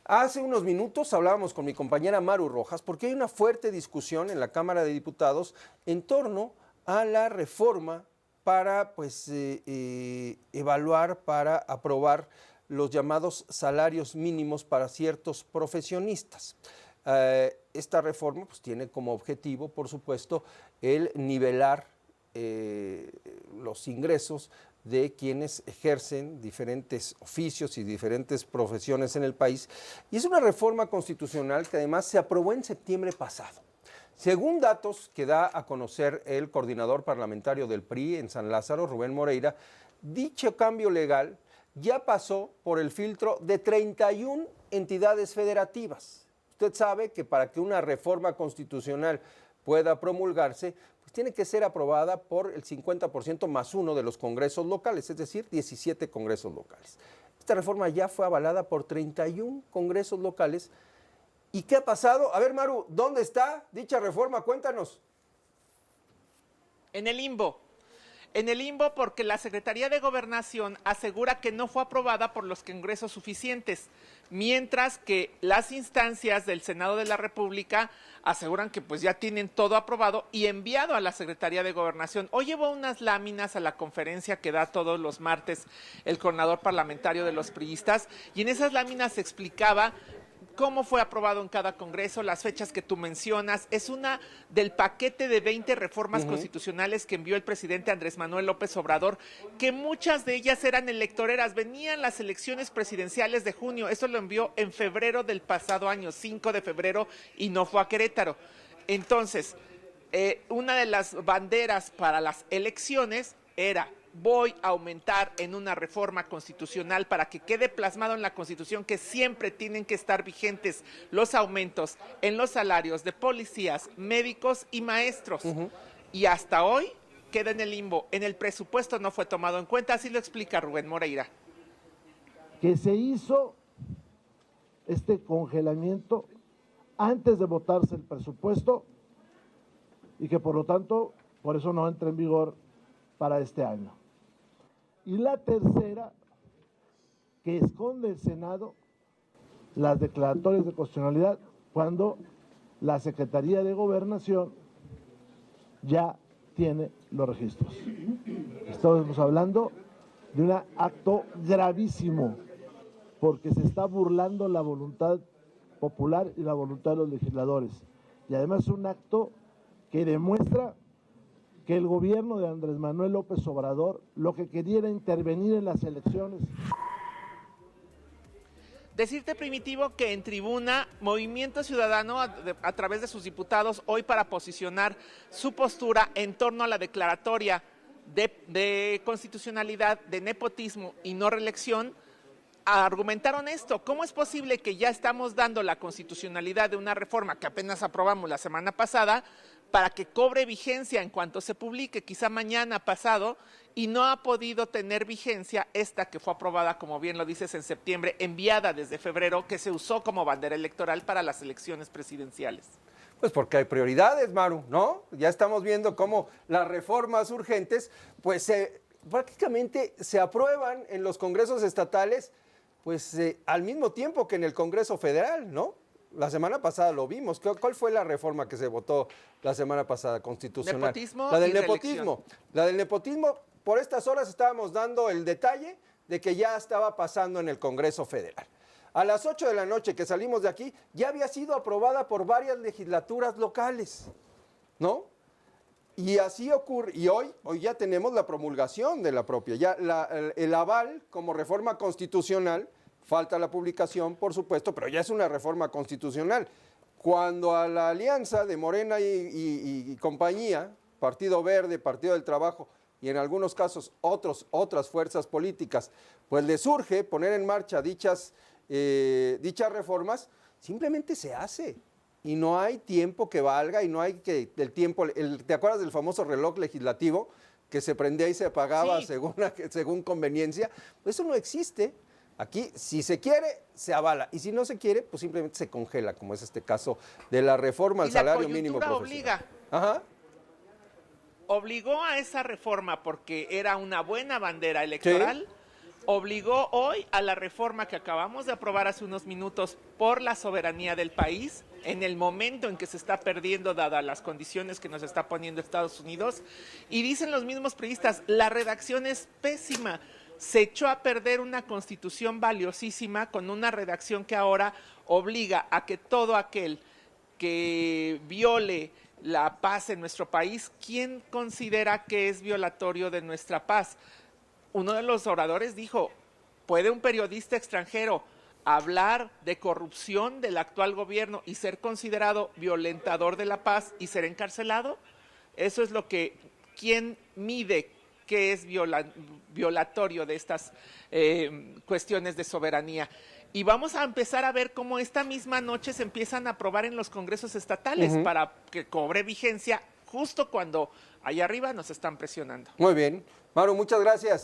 Hace unos minutos hablábamos con mi compañera Maru Rojas porque hay una fuerte discusión en la Cámara de Diputados en torno a la reforma para evaluar, para aprobar los llamados salarios mínimos para ciertos profesionistas. Esta reforma pues, tiene como objetivo, por supuesto, el nivelar los ingresos de quienes ejercen diferentes oficios y diferentes profesiones en el país. Y es una reforma constitucional que además se aprobó en septiembre pasado. Según datos que da a conocer el coordinador parlamentario del PRI en San Lázaro, Rubén Moreira, dicho cambio legal ya pasó por el filtro de 31 entidades federativas. Usted sabe que para que una reforma constitucional pueda promulgarse, pues tiene que ser aprobada por el 50% más uno de los congresos locales, es decir, 17 congresos locales. Esta reforma ya fue avalada por 31 congresos locales. ¿Y qué ha pasado? A ver, Maru, ¿dónde está dicha reforma? Cuéntanos. En el limbo. En el limbo porque la Secretaría de Gobernación asegura que no fue aprobada por los congresos suficientes, mientras que las instancias del Senado de la República aseguran que pues ya tienen todo aprobado y enviado a la Secretaría de Gobernación. Hoy llevó unas láminas a la conferencia que da todos los martes el coordinador parlamentario de los priistas, y en esas láminas se explicaba cómo fue aprobado en cada congreso, las fechas que tú mencionas. Es una del paquete de 20 reformas constitucionales que envió el presidente Andrés Manuel López Obrador, que muchas de ellas eran electoreras, venían las elecciones presidenciales de junio. Eso lo envió en febrero del pasado año, 5 de febrero, y no fue a Querétaro. Entonces, una de las banderas para las elecciones era: voy a aumentar en una reforma constitucional para que quede plasmado en la Constitución que siempre tienen que estar vigentes los aumentos en los salarios de policías, médicos y maestros. Y hasta hoy queda en el limbo. En el presupuesto no fue tomado en cuenta, así lo explica Rubén Moreira. Que se hizo este congelamiento antes de votarse el presupuesto y que por lo tanto, por eso no entra en vigor para este año. Y la tercera, que esconde el Senado las declaratorias de constitucionalidad cuando la Secretaría de Gobernación ya tiene los registros. Estamos hablando de un acto gravísimo, porque se está burlando la voluntad popular y la voluntad de los legisladores. Y además es un acto que demuestra que el gobierno de Andrés Manuel López Obrador lo que quería era intervenir en las elecciones. Decirte, Primitivo, que en tribuna Movimiento Ciudadano, a través de sus diputados, hoy para posicionar su postura en torno a la declaratoria de constitucionalidad, de nepotismo y no reelección, argumentaron esto: ¿cómo es posible que ya estamos dando la constitucionalidad de una reforma que apenas aprobamos la semana pasada para que cobre vigencia en cuanto se publique, quizá mañana, pasado, y no ha podido tener vigencia esta que fue aprobada, como bien lo dices, en septiembre, enviada desde febrero, que se usó como bandera electoral para las elecciones presidenciales? Pues porque hay prioridades, Maru, ¿no? Ya estamos viendo cómo las reformas urgentes, pues prácticamente se aprueban en los congresos estatales, pues al mismo tiempo que en el Congreso Federal, ¿no? La semana pasada lo vimos. ¿Cuál fue la reforma que se votó la semana pasada constitucional? Nepotismo. La del y nepotismo. reelección. La del nepotismo, por estas horas estábamos dando el detalle de que ya estaba pasando en el Congreso Federal. A las 8 de la noche que salimos de aquí, ya había sido aprobada por varias legislaturas locales, ¿no? Y así ocurre, y hoy ya tenemos la promulgación de la propia, ya el aval como reforma constitucional. Falta la publicación, por supuesto, pero ya es una reforma constitucional. Cuando a la alianza de Morena y compañía, Partido Verde, Partido del Trabajo y en algunos casos otras fuerzas políticas, pues le surge poner en marcha dichas reformas, simplemente se hace. Y no hay tiempo que valga y no hay que el tiempo. ¿Te acuerdas del famoso reloj legislativo que se prendía y se apagaba Sí. según conveniencia? Pues eso no existe. Aquí, si se quiere, se avala. Y si no se quiere, pues simplemente se congela, como es este caso de la reforma al salario mínimo profesional. Ajá. Obligó a esa reforma porque era una buena bandera electoral. Sí. obligó hoy a la reforma que acabamos de aprobar hace unos minutos por la soberanía del país, en el momento en que se está perdiendo, dadas las condiciones que nos está poniendo Estados Unidos. Y dicen los mismos periodistas, la redacción es pésima. Se echó a perder una constitución valiosísima con una redacción que ahora obliga a que todo aquel que viole la paz en nuestro país, ¿quién considera que es violatorio de nuestra paz? Uno de los oradores dijo, ¿puede un periodista extranjero hablar de corrupción del actual gobierno y ser considerado violentador de la paz y ser encarcelado? Eso es lo que, ¿quién mide qué es violatorio de estas cuestiones de soberanía? Y vamos a empezar a ver cómo esta misma noche se empiezan a aprobar en los congresos estatales para que cobre vigencia justo cuando allá arriba nos están presionando. Muy bien. Maru, muchas gracias.